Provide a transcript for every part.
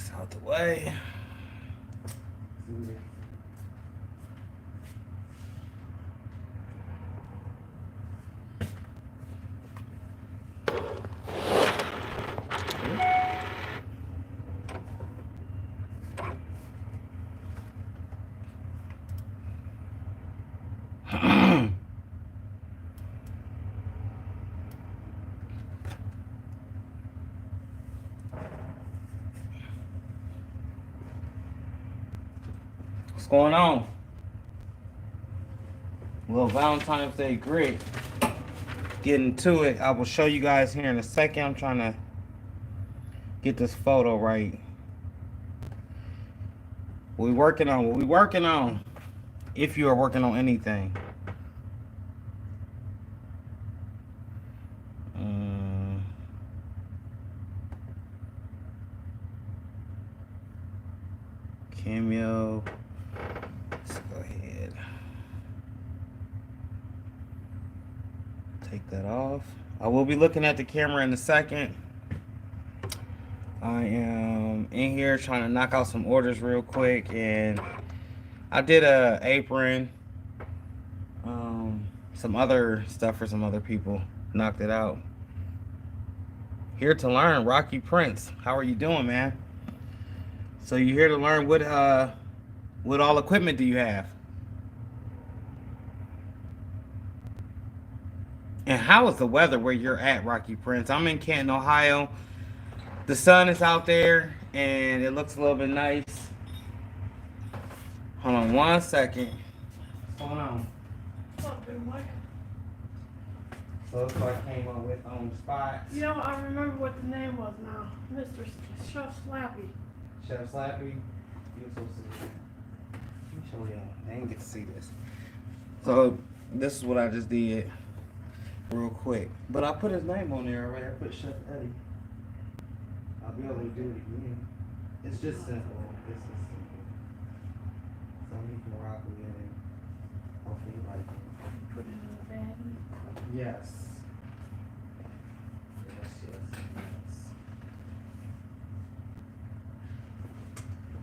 This out the way. What's going on? Little Valentine's Day grid. Getting to it. I will show you guys here in a second. I'm trying to get this photo right. What we working on? What we working on? If you are working on anything. Cameo. Let's go ahead. Take that off. I will be looking at the camera in a second. I am in here trying to knock out some orders real quick, and I did a apron, some other stuff for some other people. Knocked it out. Here to learn, Rocky Prince. How are you doing, man? So you're here to learn what all equipment do you have? And how is the weather where you're at, Rocky Prince? I'm in Canton, Ohio. The sun is out there and it looks a little bit nice. Hold on 1 second. What's going on? What's up, big Mike? So that's what I came up with on the spot. You know, I remember what the name was now. Mr. Chef Slappy. Chef Slappy. You're supposed to. Let me show y'all. I didn't get to see this. So this is what I just did real quick. But I put his name on there already. I put Chef Eddie. I'll be able to do it again. It's just simple. It's just simple. So you can rock with it and hopefully you like it. Put it in the bag. Yes. Yes.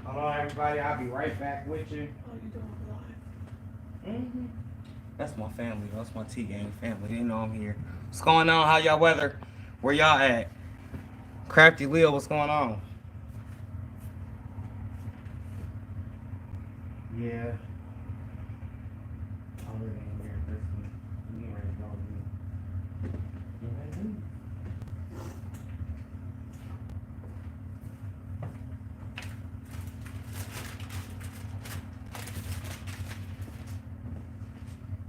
Hold on, everybody. I'll be right back with you. Oh, you doing live? Mm-hmm. That's my family. That's my T-Gang family. They know I'm here. What's going on? How y'all weather? Where y'all at? Crafty Leo, what's going on? Yeah. I'm living in here. You ain't ready to go. You ready?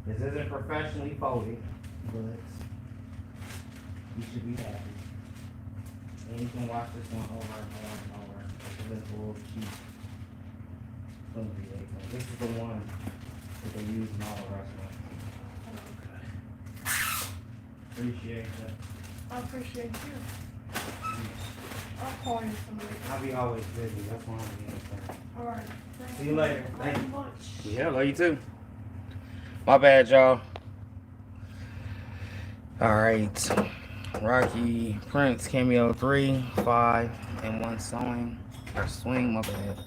This isn't professionally folded, but you should be happy. And you can watch this one over and over and over. It's a little cute. This is the one that they use in all the restaurants. Okay. Appreciate that. I appreciate you. I'll call you someday. I'll be always busy. That's why I'm here. Alright. See you later. Thank Thank you you. much. Yeah, love you too. My bad, y'all. Alright. Rocky Prince Cameo 3, 5, and 1 sewing. Or swing, my bad.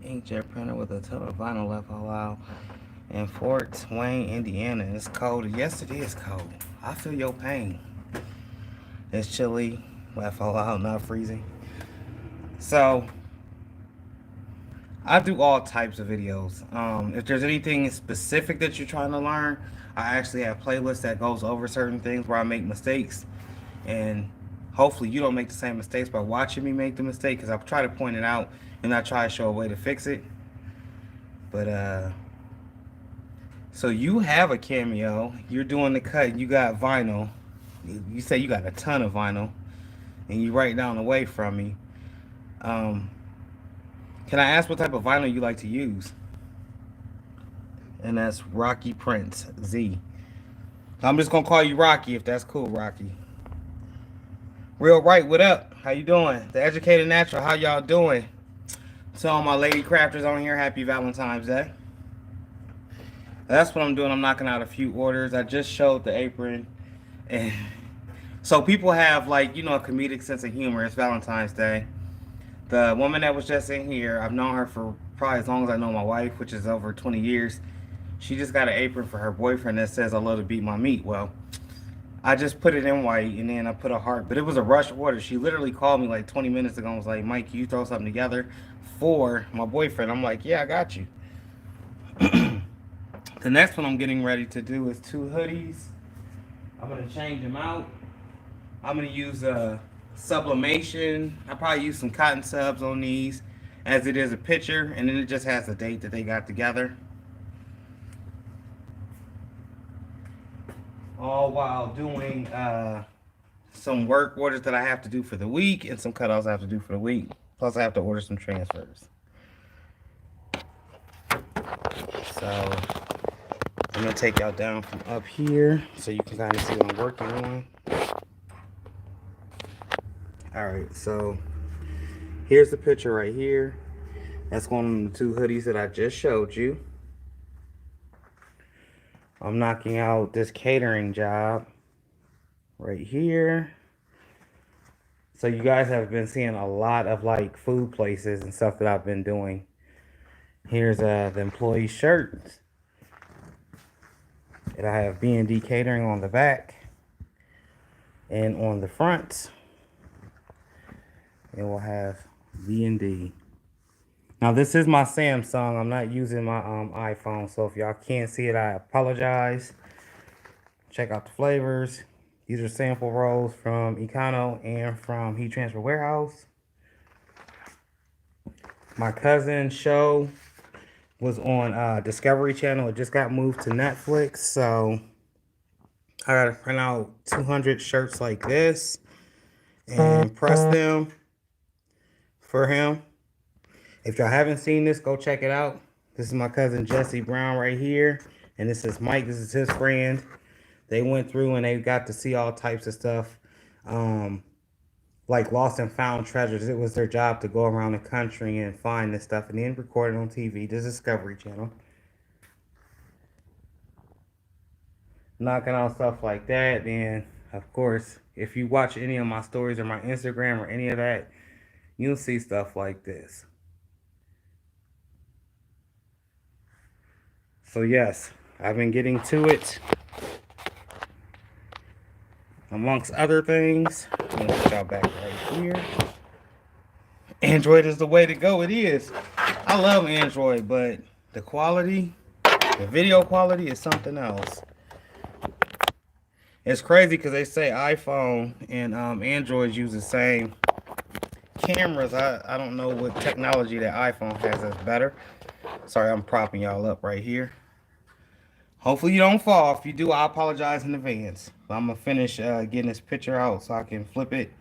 Inkjet printer with a ton of vinyl left all out. In Fort Wayne, Indiana. It's cold. Yes, it is cold. I feel your pain. It's chilly. Laugh all out, not freezing. So I do all types of videos. If there's anything specific that you're trying to learn, I actually have playlists that goes over certain things where I make mistakes, and hopefully you don't make the same mistakes by watching me make the mistake, because I try to point it out and I try to show a way to fix it. But so you have a cameo, you're doing the cut, you got vinyl, you say you got a ton of vinyl, and you right down the way from me. Can I ask what type of vinyl you like to use? And that's Rocky Prince Z. I'm just gonna call you Rocky if that's cool, Rocky. Real Right, what up? How you doing? The Educated Natural, how y'all doing? To all my lady crafters on here, happy Valentine's Day. That's what I'm doing. I'm knocking out a few orders. I just showed the apron, and So people have like, you know, a comedic sense of humor. It's Valentine's Day. The woman that was just in here, I've known her for probably as long as I know my wife, which is over 20 years. She just got an apron for her boyfriend that says, "I love to beat my meat." Well, I just put it in white and then I put a heart, but it was a rush order. She literally called me like 20 minutes ago and was like, "Mike, can you throw something together for my boyfriend?" I'm like, "Yeah, I got you." The next one I'm getting ready to do is two hoodies. I'm gonna change them out. I'm gonna use a sublimation. I probably use some cotton subs on these, as it is a picture, and then it just has the date that they got together. All while doing some work orders that I have to do for the week and some cutouts I have to do for the week. Plus, I have to order some transfers. So I'm gonna take y'all down from up here so you can kind of see what I'm working on. All right, so here's the picture right here. That's going on the two hoodies that I just showed you. I'm knocking out this catering job right here. So you guys have been seeing a lot of like food places and stuff that I've been doing. Here's the employee shirts. And I have B&D Catering on the back and on the front. It will have B&D. Now this is my Samsung. I'm not using my iPhone, so if y'all can't see it, I apologize. Check out the flavors. These are sample rolls from Econo and from Heat Transfer Warehouse. My cousin's show was on Discovery Channel. It just got moved to Netflix, so I gotta print out 200 shirts like this and press them for him. If y'all haven't seen this, go check it out. This is my cousin Jesse Brown right here, and this is Mike. This is his friend. They went through and they got to see all types of stuff, like lost and found treasures. It was their job to go around the country and find this stuff and then record it on TV. The Discovery Channel. Knocking out stuff like that. Then, of course, if you watch any of my stories or my Instagram or any of that, you'll see stuff like this. So yes, I've been getting to it. Amongst other things, I'm gonna put y'all back right here. Android is the way to go. It is. I love Android, but the quality, the video quality is something else. It's crazy because they say iPhone and Android use the same cameras. I don't know what technology that iPhone has that's better. Sorry, I'm propping y'all up right here. Hopefully you don't fall. If you do, I apologize in advance. But I'm going to finish getting this picture out so I can flip it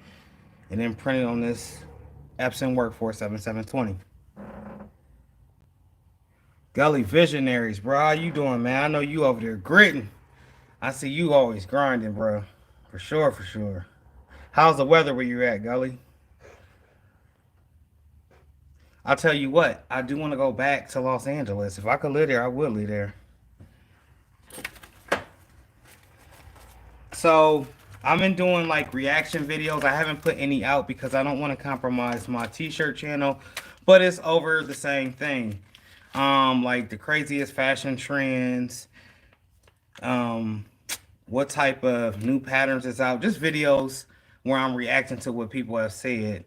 and then print it on this Epson Workforce 7720. Gully Visionaries, bro. How you doing, man? I know you over there gritting. I see you always grinding, bro. For sure, for sure. How's the weather where you're at, Gully? I'll tell you what, I do want to go back to Los Angeles. If I could live there, I would live there. So I've been doing like reaction videos. I haven't put any out because I don't want to compromise my t-shirt channel, but it's over the same thing. Like the craziest fashion trends, what type of new patterns is out, just videos where I'm reacting to what people have said.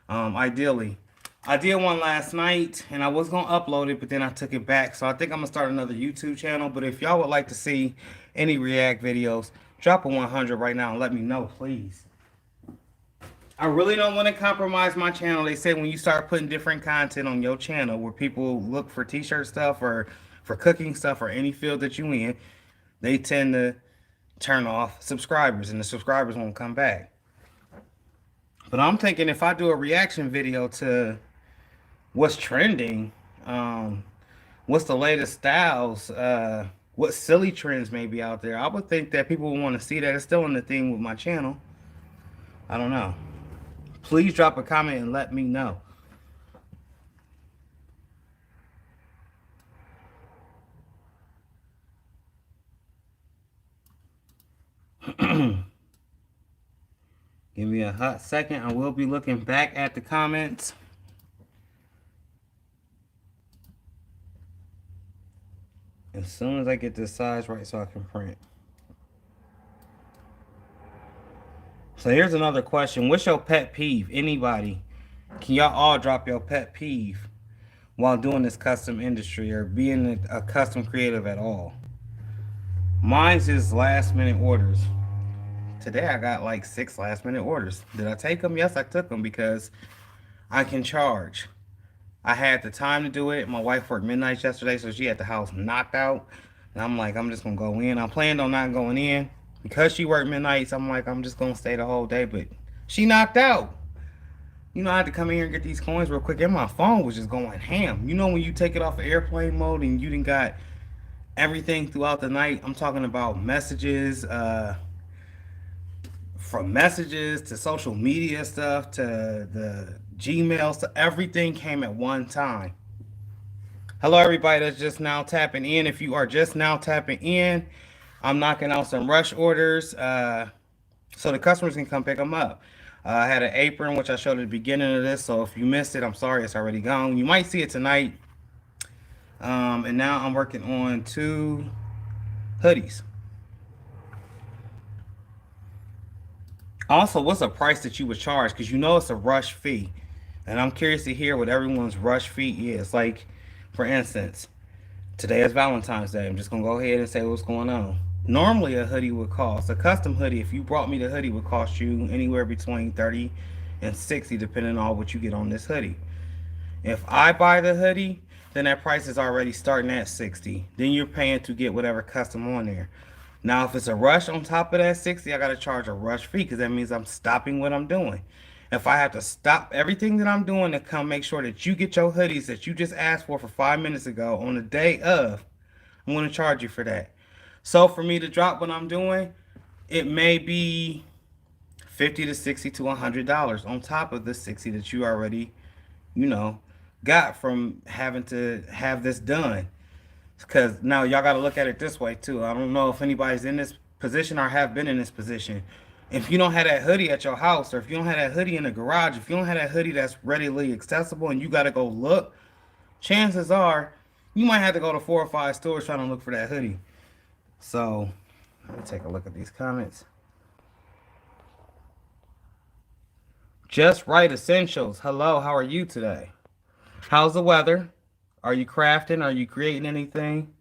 Ideally, I did one last night and I was gonna upload it, but then I took it back. So I think I'm gonna start another YouTube channel. But if y'all would like to see any react videos, drop a 100 right now and let me know, please. I really don't want to compromise my channel. They say when you start putting different content on your channel where people look for t-shirt stuff or for cooking stuff or any field that you in, they tend to turn off subscribers and the subscribers won't come back. But I'm thinking if I do a reaction video to what's trending, what's the latest styles, what silly trends may be out there, I would think that people would want to see that. It's still in the theme with my channel. I don't know. Please drop a comment and let me know. Give me a hot second. I will be looking back at the comments. As soon as I get this size right so I can print. So here's another question. What's your pet peeve? Anybody? Can y'all all drop your pet peeve while doing this custom industry or being a custom creative at all? Mine's is last minute orders. Today I got like 6 last minute orders. Did I take them? Yes, I took them because I can charge. I had the time to do it. My wife worked midnight yesterday, so she had the house knocked out. And I'm like, I'm just going to go in. I planned on not going in. Because she worked midnights, I'm like, I'm just going to stay the whole day. But she knocked out. You know, I had to come in here and get these coins real quick. And my phone was just going ham. You know when you take it off of airplane mode and you done got everything throughout the night? I'm talking about messages, from messages to social media stuff to the Gmails to everything came at one time. Hello, everybody that's just now tapping in. If you are just now tapping in, I'm knocking out some rush orders so the customers can come pick them up. I had an apron, which I showed at the beginning of this, so if you missed it, I'm sorry, it's already gone. You might see it tonight. And now I'm working on 2 hoodies. Also, what's the price that you would charge? Because you know it's a rush fee. And I'm curious to hear what everyone's rush fee is. Like, for instance, today is Valentine's Day. I'm just going to go ahead and say what's going on. Normally, a hoodie would cost, a custom hoodie, if you brought me the hoodie, would cost you anywhere between $30 and $60, depending on what you get on this hoodie. If I buy the hoodie, then that price is already starting at $60. Then you're paying to get whatever custom on there. Now, if it's a rush on top of that $60, I got to charge a rush fee because that means I'm stopping what I'm doing. If I have to stop everything that I'm doing to come make sure that you get your hoodies that you just asked for 5 minutes ago on the day of, I'm going to charge you for that. So for me to drop what I'm doing, it may be $50 to $60 to $100 on top of the $60 that you already, you know, got from having to have this done. Because now y'all got to look at it this way too. I don't know if anybody's in this position or have been in this position. If you don't have that hoodie at your house, or if you don't have that hoodie in the garage, if you don't have that hoodie that's readily accessible and you got to go look, chances are you might have to go to 4 or 5 stores trying to look for that hoodie. So let me take a look at these comments. Just Right Essentials. Hello, how are you today? How's the weather? Are you crafting? Are you creating anything?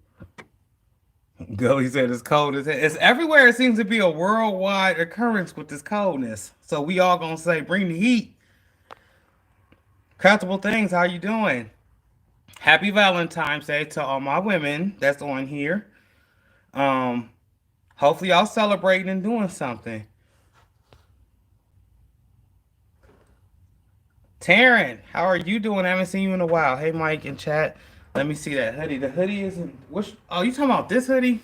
Gully said it's cold. It's everywhere. It seems to be a worldwide occurrence with this coldness. So we all gonna say, bring the heat. Craftable Things, how you doing? Happy Valentine's Day to all my women that's on here. Hopefully y'all celebrating and doing something. Taryn, how are you doing? I haven't seen you in a while. Hey, Mike in chat. Let me see that hoodie. The hoodie is in which? Oh, you talking about this hoodie?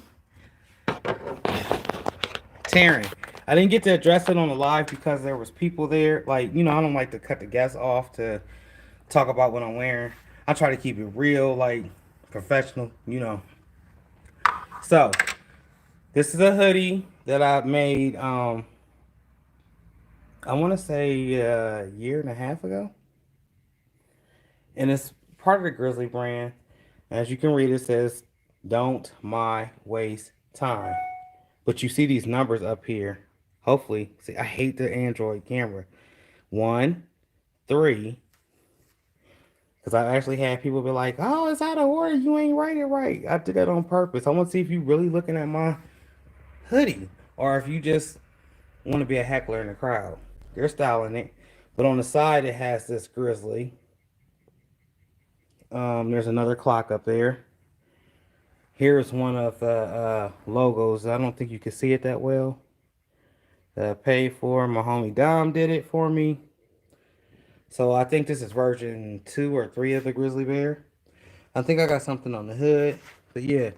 Taryn, I didn't get to address it on the live because there was people there. Like, you know, I don't like to cut the guests off to talk about what I'm wearing. I try to keep it real, like professional, you know. So, this is a hoodie that I made, I want to say a year and a half ago. And it's part of the Grizzly brand. As you can read, it says, "Don't my waste time." But you see these numbers up here. Hopefully, see, I hate the Android camera. 1, 3. Because I actually had people be like, "Oh, it's out of order. You ain't write it right." I did that on purpose. I want to see if you really looking at my hoodie, or if you just want to be a heckler in the crowd. They're styling it. But on the side, it has this Grizzly. There's another clock up there. Here's one of the logos. I don't think you can see it that well. That I paid for. My homie Dom did it for me. So I think this is version 2 or 3 of the Grizzly Bear. I think I got something on the hood. But yeah.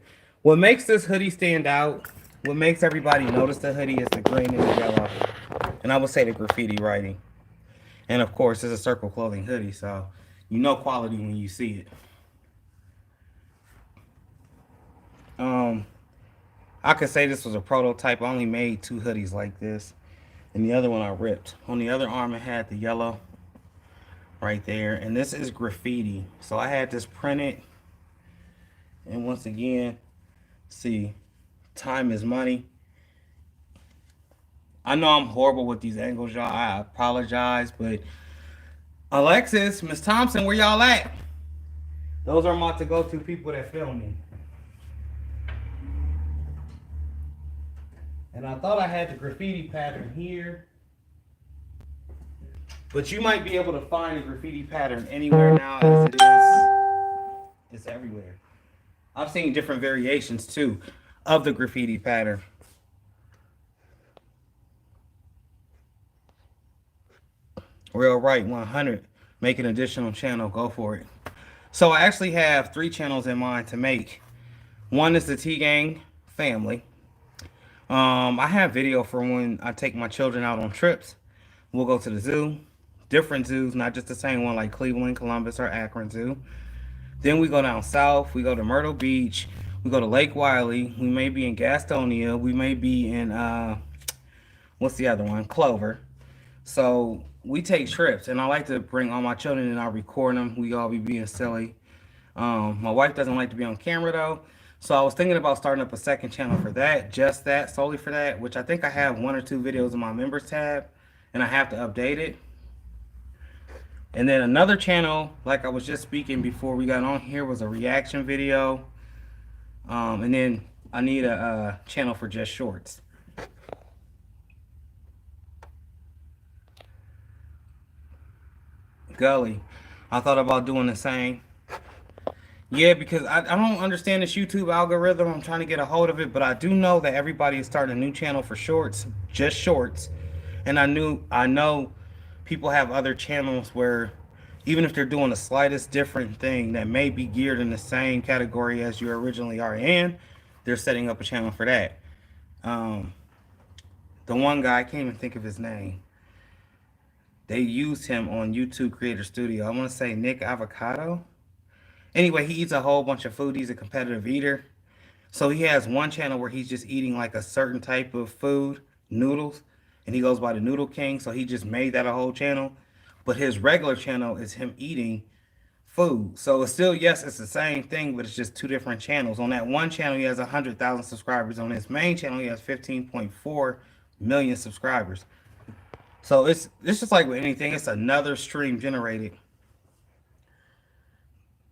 What makes this hoodie stand out, what makes everybody notice the hoodie is the green and the yellow. And I would say the graffiti writing. And of course, it's a Circle Clothing hoodie. So you know quality when you see it. I could say this was a prototype. I only made 2 hoodies like this. and the other one I ripped. On the other arm, it had the yellow right there, and this is graffiti. So I had this printed, and once again, see, time is money. I know I'm horrible with these angles, y'all. I apologize, but Alexis, Miss Thompson, where y'all at? Those are my to-go-to people that film me. And I thought I had the graffiti pattern here, but you might be able to find a graffiti pattern anywhere now, as it is. It's everywhere. I've seen different variations too of the graffiti pattern. Real right 100. Make an additional channel. Go for it. So I actually have 3 channels in mind to make. One is the T-Gang family. I have video for when I take my children out on trips. We'll go to the zoo, different zoos, not just the same one like Cleveland, Columbus, or Akron Zoo. Then we go down south. We go to Myrtle Beach. We go to Lake Wiley. We may be in Gastonia. We may be in what's the other one? Clover. So we take trips, and I like to bring all my children and I record them. We all be being silly. My wife doesn't like to be on camera though. So I was thinking about starting up a second channel for that, just that, solely for that, which I think I have 1 or 2 videos in my members tab, and I have to update it. And then another channel, like I was just speaking before we got on here, was a reaction video. And then I need a channel for just shorts. Gully, I thought about doing the same. Yeah, because I don't understand this YouTube algorithm. I'm trying to get a hold of it, but I do know that everybody is starting a new channel for shorts, just shorts. And I know people have other channels where even if they're doing the slightest different thing that may be geared in the same category as you originally are in, they're setting up a channel for that. The one guy, I can't even think of his name. They used him on YouTube Creator Studio. I want to say Nick Avocado. Anyway, he eats a whole bunch of food. He's a competitive eater. So he has one channel where he's just eating like a certain type of food, noodles, and he goes by the Noodle King. So he just made that a whole channel. But his regular channel is him eating food. So it's still, yes, it's the same thing, but it's just 2 different channels. On that one channel, he has 100,000 subscribers. On his main channel, he has 15.4 million subscribers. So it's just like with anything. It's another stream generated.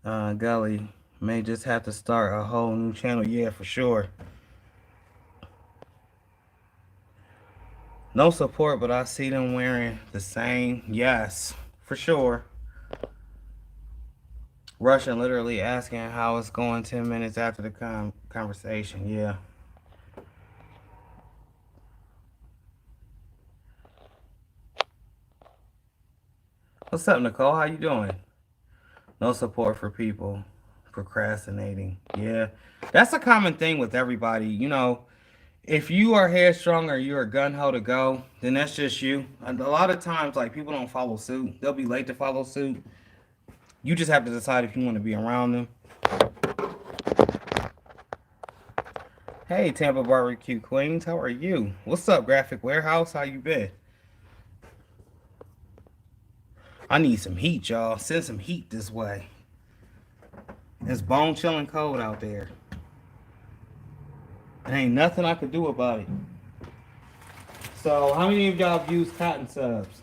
Gully may just have to start a whole new channel. Yeah, for sure. No support, but I see them wearing the same. Yes, for sure. Russian literally asking how it's going 10 minutes after the conversation. Yeah. What's up, Nicole? How you doing? No support for people procrastinating. Yeah, that's a common thing with everybody. You know, if you are headstrong or you're gun-ho to go, then that's just you. And a lot of times, like, people don't follow suit. They'll be late to follow suit. You just have to decide if you want to be around them. Hey, Tampa Barbecue Queens, how are you? What's up, Graphic Warehouse? How you been? I need some heat, y'all. Send some heat this way. It's bone chilling cold out there. There ain't nothing I could do about it. So, how many of y'all have used cotton subs?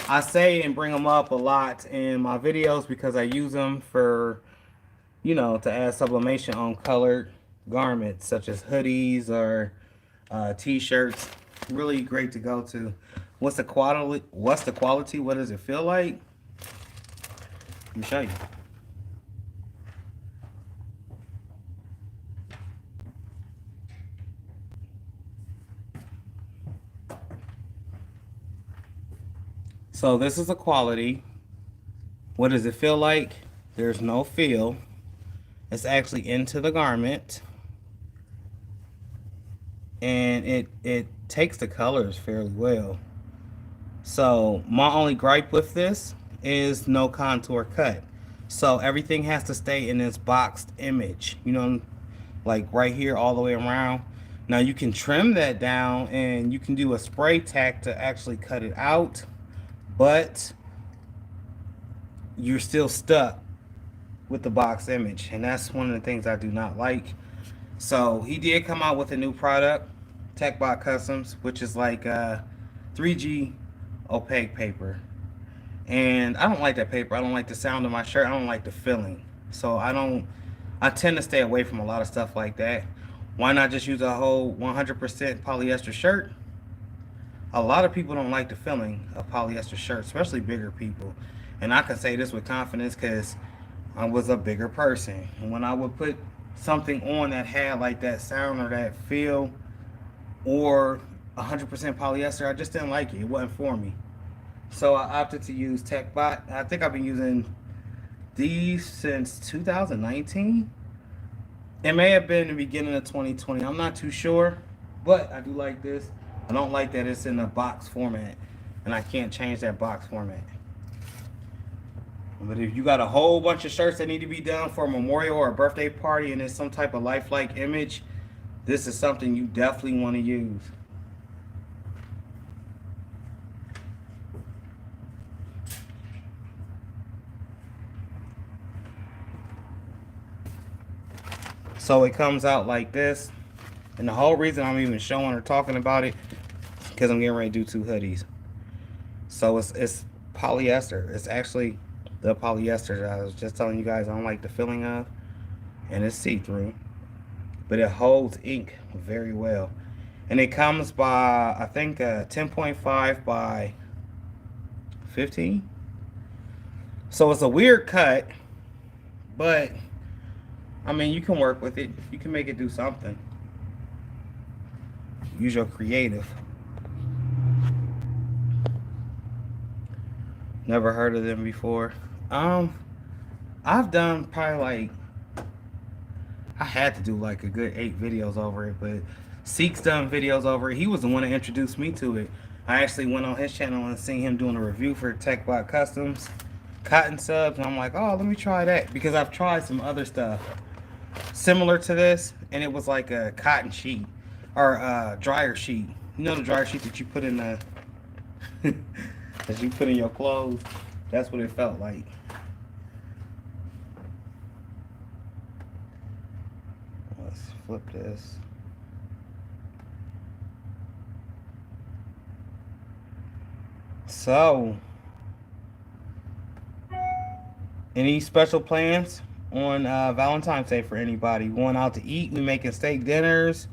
I say and bring them up a lot in my videos because I use them for, you know, to add sublimation on colored garments such as hoodies or t-shirts. Really great to go to. What's the quality? What's the quality? What does it feel like? Let me show you. So this is the quality. What does it feel like? There's no feel. It's actually into the garment. And it takes the colors fairly well. So my only gripe with this is no contour cut. So everything has to stay in this boxed image. You know, like right here all the way around. Now you can trim that down and you can do a spray tack to actually cut it out, but you're still stuck with the box image, and that's one of the things I do not like. So he did come out with a new product, TechBot Customs, which is like 3G opaque paper. And I don't like that paper. I don't like the sound of my shirt. I don't like the feeling. So I tend to stay away from a lot of stuff like that. Why not just use a whole 100% polyester shirt? A lot of people don't like the feeling of polyester shirts, especially bigger people. And I can say this with confidence because I was a bigger person. And when I would put something on that had like that sound or that feel or 100% polyester, I just didn't like it. It wasn't for me. So I opted to use TechBot. I think I've been using these since 2019. It may have been the beginning of 2020. I'm not too sure, but I do like this. I don't like that it's in a box format, and I can't change that box format. But if you got a whole bunch of shirts that need to be done for a memorial or a birthday party and it's some type of lifelike image, this is something you definitely want to use. So it comes out like this. And the whole reason I'm even showing or talking about it because I'm getting ready to do 2 hoodies. So it's polyester. It's actually the polyester that I was just telling you guys I don't like the feeling of. And it's see-through. But it holds ink very well. And it comes by, I think, 10.5 by 15. So it's a weird cut. But, I mean, you can work with it. You can make it do something. Use your creative. Never heard of them before. I've done probably like, I had to do like a good 8 videos over it, but Seek's done videos over it. He was the one that introduced me to it. I actually went on his channel and seen him doing a review for TechBot Customs cotton subs, and I'm like, oh, let me try that, because I've tried some other stuff similar to this, and it was like a cotton sheet or a dryer sheet. You know the dryer sheet that you put in the that you put in your clothes? That's what it felt like. Let's flip this. So, any special plans on Valentine's Day for anybody? Going out to eat? We making steak dinners,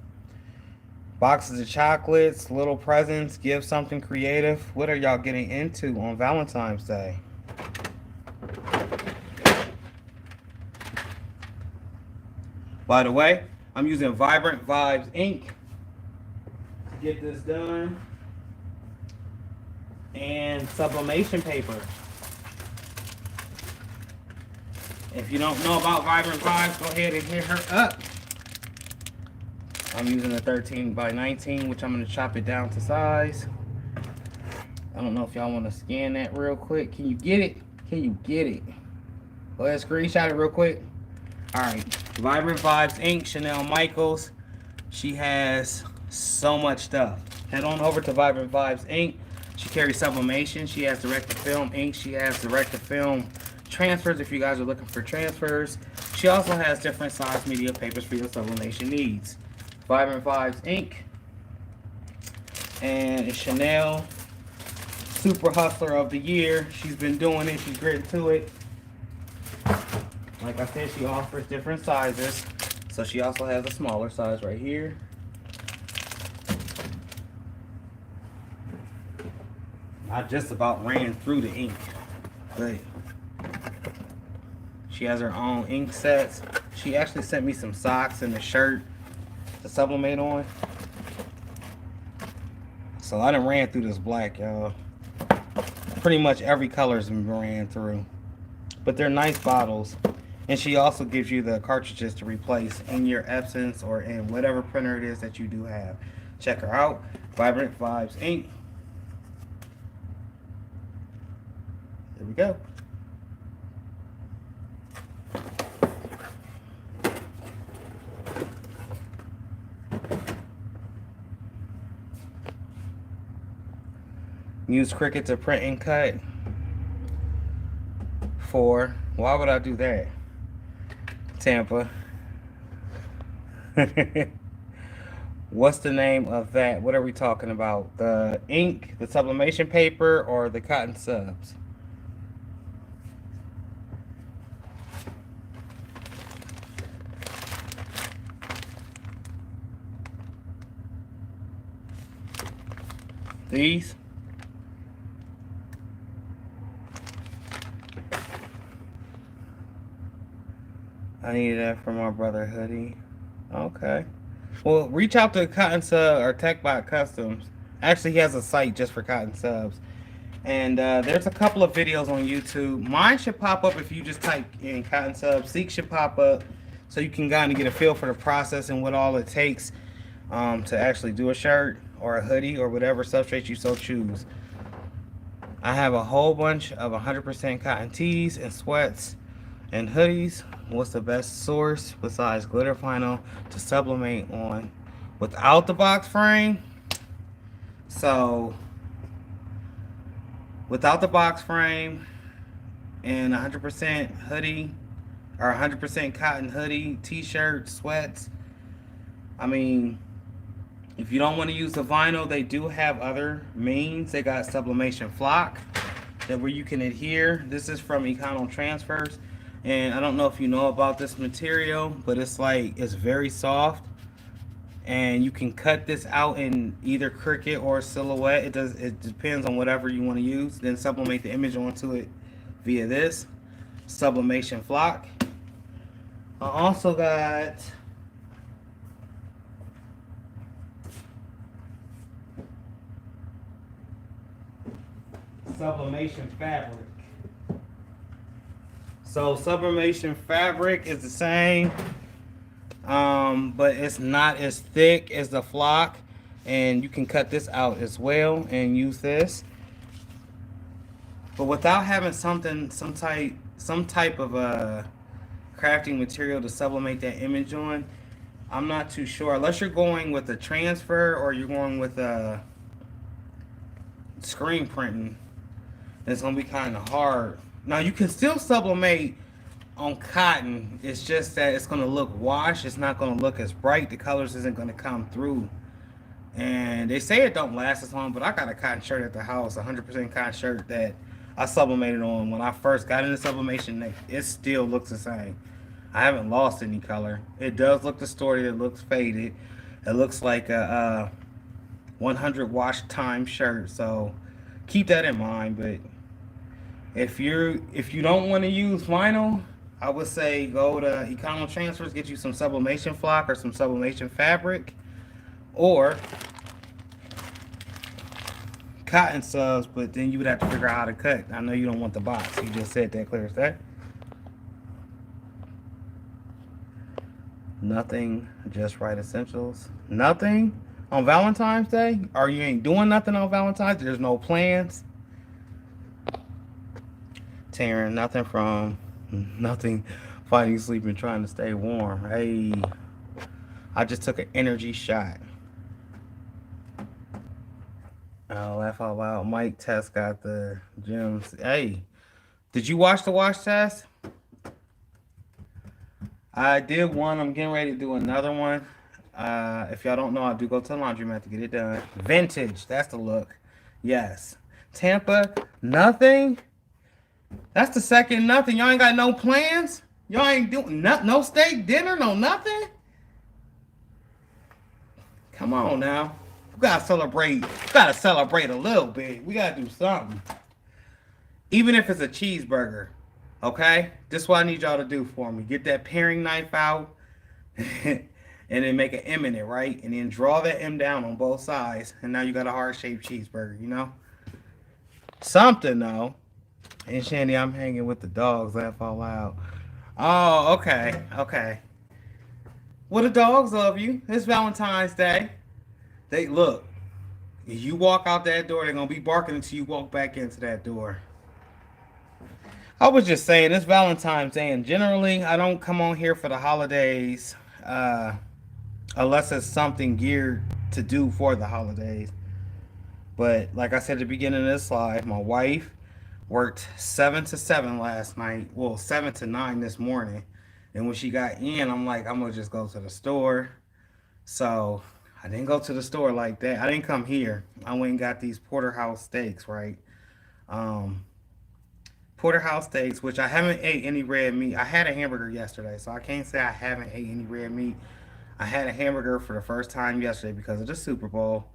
boxes of chocolates, little presents, give something creative. What are y'all getting into on Valentine's Day? By the way, I'm using Vibrant Vibes ink to get this done, and sublimation paper. If you don't know about Vibrant Vibes, go ahead and hit her up. I'm using a 13 by 19, which I'm going to chop it down to size. I don't know if y'all want to scan that real quick. Can you get it? Can you get it? Go ahead, screenshot it real quick. Alright, Vibrant Vibes ink, Chanel Michaels. She has so much stuff. Head on over to Vibrant Vibes ink. She carries sublimation. She has direct-to-film ink. She has direct-to-film transfers if you guys are looking for transfers. She also has different size media papers for your sublimation needs. Vibrant Vibes ink. And it's Chanel Super Hustler of the Year. She's been doing it. She's gritting to it. Like I said, she offers different sizes. So she also has a smaller size right here. I just about ran through the ink. But she has her own ink sets. She actually sent me some socks and a shirt to sublimate on. So I done ran through this black, y'all. Pretty much every color's been ran through. But they're nice bottles. And she also gives you the cartridges to replace in your Epson's or in whatever printer it is that you do have. Check her out. Vibrant Vibes ink. There we go. Use Cricut to print and cut. 4. Why would I do that? Tampa. What's the name of that? What are we talking about? The ink, the sublimation paper, or the cotton subs? These? I need that for my brother hoodie. Okay. Well, reach out to Cotton Sub or TechBot Customs. Actually, he has a site just for cotton subs. And there's a couple of videos on YouTube. Mine should pop up if you just type in cotton subs. Seek should pop up so you can kind of get a feel for the process and what all it takes to actually do a shirt or a hoodie or whatever substrate you so choose. I have a whole bunch of 100% cotton tees and sweats and hoodies. What's the best source besides glitter vinyl to sublimate on without the box frame? So without the box frame and 100% hoodie or 100% cotton hoodie, t-shirt, sweats. I mean, if you don't want to use the vinyl, they do have other means. They got sublimation flock that where you can adhere. This is from Econo Transfers. And I don't know if you know about this material, but it's very soft. And you can cut this out in either Cricut or Silhouette. It depends on whatever you want to use. Then sublimate the image onto it via this sublimation flock. I also got sublimation fabric. So sublimation fabric is the same, but it's not as thick as the flock, and you can cut this out as well and use this. But without having some type of crafting material to sublimate that image on, I'm not too sure. Unless you're going with a transfer or you're going with a screen printing, it's gonna be kind of hard. Now you can still sublimate on cotton. It's just that it's gonna look washed. It's not gonna look as bright. The colors isn't gonna come through. And they say it don't last as long, but I got a cotton shirt at the house, 100% cotton shirt that I sublimated on when I first got into sublimation. It still looks the same. I haven't lost any color. It does look distorted. It looks faded. It looks like a 100 wash time shirt. So keep that in mind. But if you don't want to use vinyl, I would say go to Econo Transfers, get you some sublimation flock or some sublimation fabric, or cotton subs. But then you would have to figure out how to cut. I know you don't want the box. You just said that clear as that. Nothing, just right essentials. Nothing on Valentine's Day? Or you ain't doing nothing on Valentine's Day? There's no plans? Taryn, nothing, fighting, sleeping, trying to stay warm. Hey, I just took an energy shot. Oh, laugh out loud. Mike Test got the gems. Hey, did you watch the wash test? I did one. I'm getting ready to do another one. If y'all don't know, I do go to the laundromat to get it done. Vintage, that's the look. Yes. Tampa, nothing. That's the second nothing. Y'all ain't got no plans? Y'all ain't doing no steak dinner, no nothing? Come on now. We gotta celebrate. We gotta celebrate a little bit. We gotta do something. Even if it's a cheeseburger. Okay? This is what I need y'all to do for me. Get that paring knife out and then make an M in it, right? And then draw that M down on both sides. And now you got a heart-shaped cheeseburger, you know? Something, though. And Shandy, I'm hanging with the dogs. Laugh out loud. Oh, okay. Okay. Well, the dogs love you. It's Valentine's Day. They look. If you walk out that door, they're going to be barking until you walk back into that door. I was just saying, it's Valentine's Day, and generally, I don't come on here for the holidays unless it's something geared to do for the holidays. But like I said at the beginning of this live, my wife worked 7 to 7 last night. Well, 7 to 9 this morning. And when she got in, I'm like, I'm gonna just go to the store. So I didn't go to the store like that. I didn't come here. I went and got these porterhouse steaks, right? Um, Porterhouse steaks, which I haven't ate any red meat. I had a hamburger yesterday, so I can't say I haven't ate any red meat. I had a hamburger for the first time yesterday because of the Super Bowl,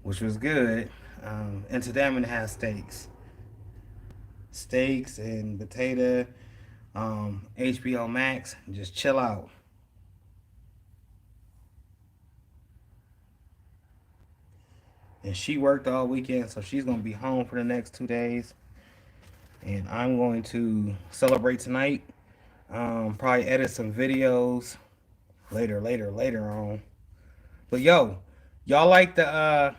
which was good. And today I'm gonna have steaks and potato, HBO Max, and just chill out. And she worked all weekend, so she's gonna be home for the next 2 days. And I'm going to celebrate tonight. Probably edit some videos later on. But yo, y'all like the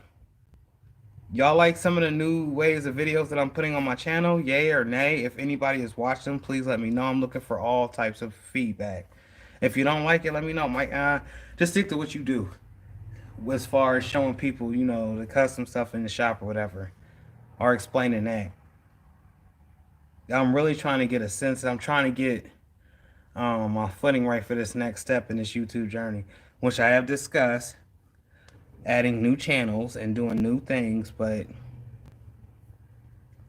y'all like some of the new ways of videos that I'm putting on my channel? Yay or nay? If anybody has watched them, please let me know. I'm looking for all types of feedback. If you don't like it, let me know. Mike, just stick to what you do as far as showing people, the custom stuff in the shop or whatever, or explaining that. I'm really trying to get a sense. I'm trying to get my footing right for this next step in this YouTube journey, which I have discussed, adding new channels and doing new things, but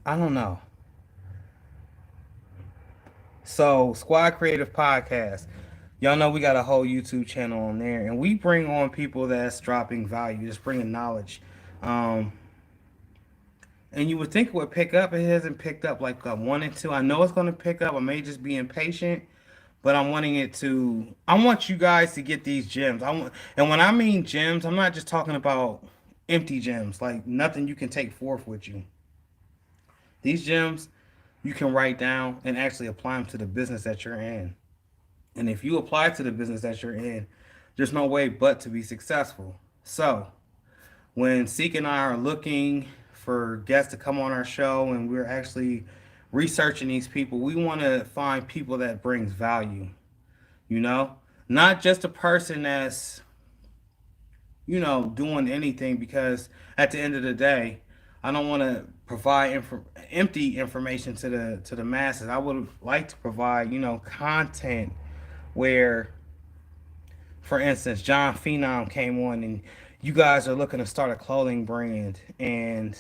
I don't know. So, Squad Creative Podcast. Y'all know we got a whole YouTube channel on there, and we bring on people that's dropping value, just bringing knowledge. And you would think it would pick up. It hasn't picked up like I wanted to. I know it's going to pick up. I may just be impatient, but I'm wanting it to. I want you guys to get these gems. And when I mean gems, I'm not just talking about empty gems, like nothing you can take forth with you. These gems you can write down and actually apply them to the business that you're in. And if you apply to the business that you're in, there's no way but to be successful. So when Seek and I are looking for guests to come on our show and we're actually researching these people, we want to find people that brings value, not just a person that's, doing anything, because at the end of the day, I don't want to provide empty information to the masses. I would like to provide, content where, for instance, John Phenom came on and you guys are looking to start a clothing brand and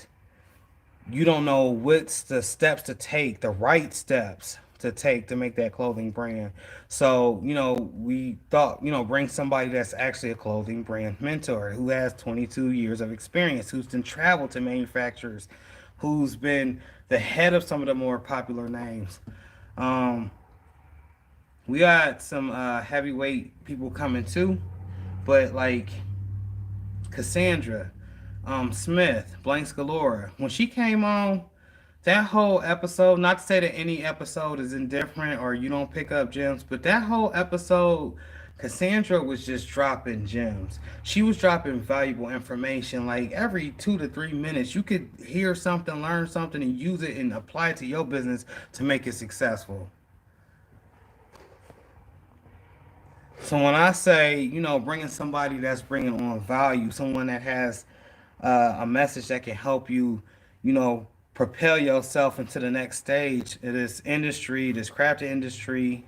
you don't know what's the steps to take, the right steps to take to make that clothing brand. So, we thought, bring somebody that's actually a clothing brand mentor who has 22 years of experience, who's been traveled to manufacturers, who's been the head of some of the more popular names. We got some heavyweight people coming too, but like Cassandra Smith, Blanks Galore, when she came on, that whole episode, not to say that any episode is indifferent or you don't pick up gems, but that whole episode, Cassandra was just dropping gems. She was dropping valuable information. Like every 2 to 3 minutes, you could hear something, learn something, and use it and apply it to your business to make it successful. So when I say, bringing somebody that's bringing on value, someone that has a message that can help you, propel yourself into the next stage of this industry, this crafting industry,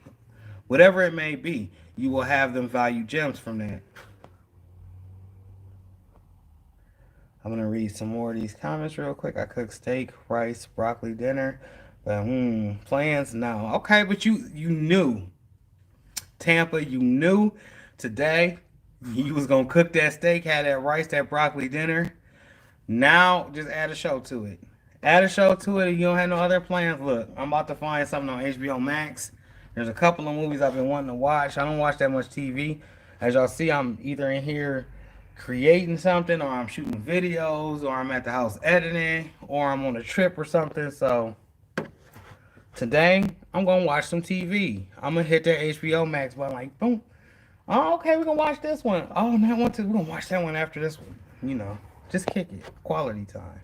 whatever it may be, you will have them value gems from that. I'm going to read some more of these comments real quick. I cooked steak, rice, broccoli dinner, but plans? No. Okay, but you knew. Tampa, you knew today you was going to cook that steak, have that rice, that broccoli dinner. Now, just add a show to it. Add a show to it if you don't have no other plans. Look, I'm about to find something on HBO Max. There's a couple of movies I've been wanting to watch. I don't watch that much TV. As y'all see, I'm either in here creating something, or I'm shooting videos, or I'm at the house editing, or I'm on a trip or something. So today, I'm going to watch some TV. I'm going to hit that HBO Max button like, boom. Oh, okay, we're going to watch this one. Oh, that one too. We're going to watch that one after this one. Just kick it. Quality time.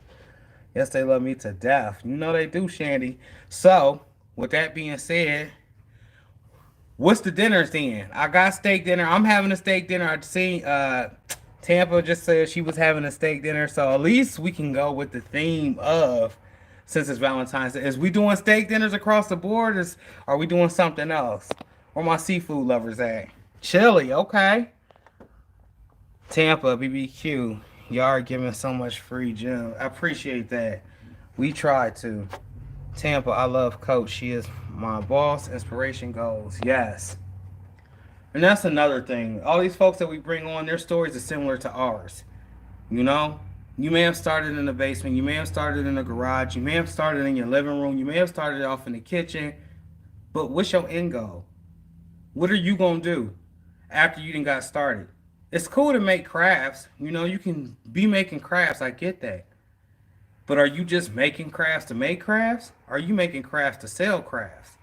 Yes, they love me to death. They do, Shandy. So, with that being said, what's the dinner then? I got steak dinner. I'm having a steak dinner. I've seen Tampa just said she was having a steak dinner, so at least we can go with the theme of, since it's Valentine's Day. Is we doing steak dinners across the board? Are we doing something else? Where my seafood lovers at? Chili, okay. Tampa, BBQ. Y'all are giving so much free gym. I appreciate that. We try to. Tampa, I love Coach. She is my boss. Inspiration goes. Yes. And that's another thing. All these folks that we bring on, their stories are similar to ours. You know? You may have started in the basement. You may have started in the garage. You may have started in your living room. You may have started off in the kitchen. But what's your end goal? What are you going to do after you done got started? It's cool to make crafts. You know, you can be making crafts. I get that. But are you just making crafts to make crafts? Or are you making crafts to sell crafts?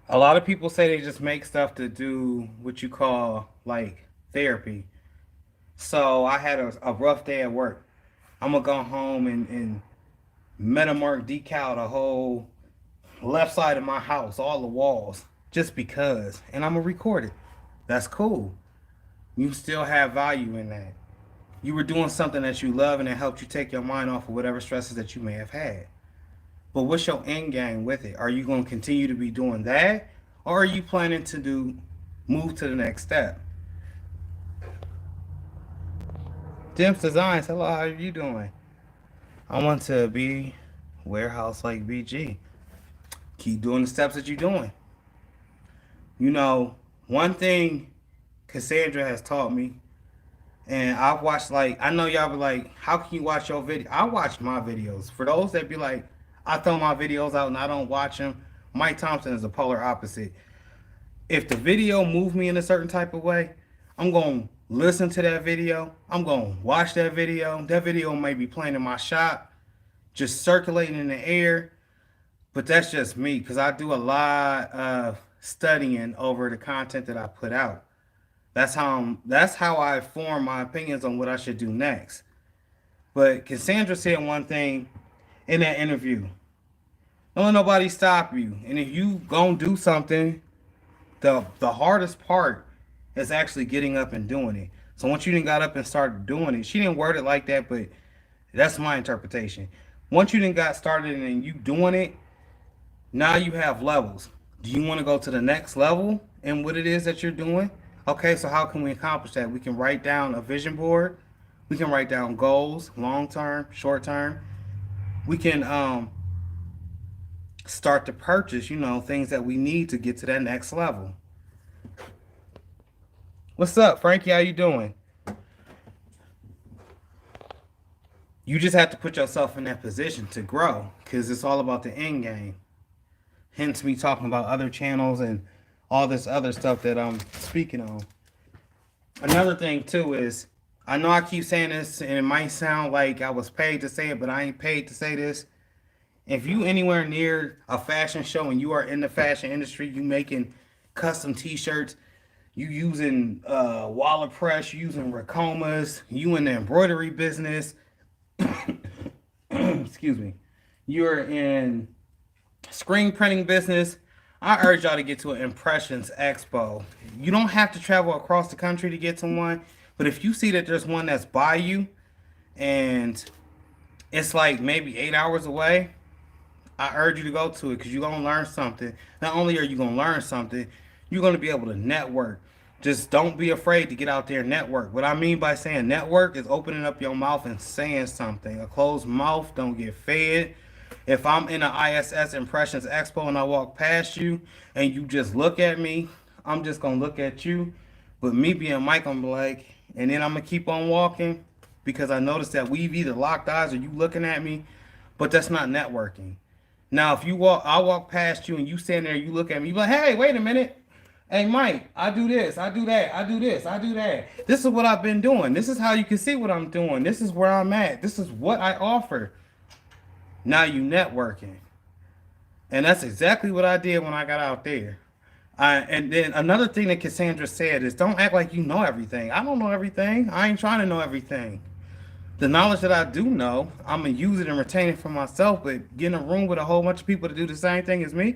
A lot of people say they just make stuff to do what you call like therapy. So I had a rough day at work. I'm going to go home and metamark decal the whole left side of my house, all the walls, just because. And I'm going to record it. That's cool. You still have value in that. You were doing something that you love and it helped you take your mind off of whatever stresses that you may have had. But what's your end game with it? Are you going to continue to be doing that? Or are you planning to move to the next step? Dimps Designs, hello, how are you doing? I want to be warehouse like BG. Keep doing the steps that you're doing. You know, one thing Cassandra has taught me, and I've watched, like, I know y'all be like, how can you watch your video? I watch my videos. For those that be like, I throw my videos out and I don't watch them, Mike Thompson is the polar opposite. If the video moved me in a certain type of way, I'm going to listen to that video. I'm going to watch that video. That video may be playing in my shop, just circulating in the air. But that's just me, because I do a lot of studying over the content that I put out. That's how I form my opinions on what I should do next. But Cassandra said one thing in that interview. Don't let nobody stop you. And if you gonna do something, the hardest part is actually getting up and doing it. So once you done got up and started doing it, she didn't word it like that, but that's my interpretation. Once you done got started and you doing it, now you have levels. Do you want to go to the next level in what it is that you're doing? Okay, so how can we accomplish that? We can write down a vision board. We can write down goals, long term, short term. We can start to purchase, things that we need to get to that next level. What's up, Frankie? How you doing? You just have to put yourself in that position to grow, because it's all about the end game. Hence me talking about other channels and all this other stuff that I'm speaking on. Another thing too is, I know I keep saying this and it might sound like I was paid to say it, but I ain't paid to say this. If you anywhere near a fashion show and you are in the fashion industry, you making custom t-shirts, you using Waller Press, you using Racomas, you in the embroidery business, excuse me, you're in screen printing business, I urge y'all to get to an Impressions Expo. You don't have to travel across the country to get to one, but if you see that there's one that's by you and it's like maybe 8 hours away, I urge you to go to it, because you're going to learn something. Not only are you going to learn something, you're going to be able to network. Just don't be afraid to get out there and network. What I mean by saying network is opening up your mouth and saying something. A closed mouth don't get fed. If I'm in an ISS Impressions Expo and I walk past you and you just look at me, I'm just going to look at you. But me being Mike, I'm like, and then I'm going to keep on walking, because I noticed that we've either locked eyes or you looking at me, but that's not networking. Now, if I walk past you and you stand there, you look at me, you be like, hey, wait a minute. Hey, Mike, I do this, I do that, I do this, I do that. This is what I've been doing. This is how you can see what I'm doing. This is where I'm at. This is what I offer. Now you networking. And that's exactly what I did when I got out there. And then another thing that Cassandra said is, don't act like you know everything. I don't know everything. I ain't trying to know everything. The knowledge that I do know, I'm going to use it and retain it for myself, but get in a room with a whole bunch of people to do the same thing as me,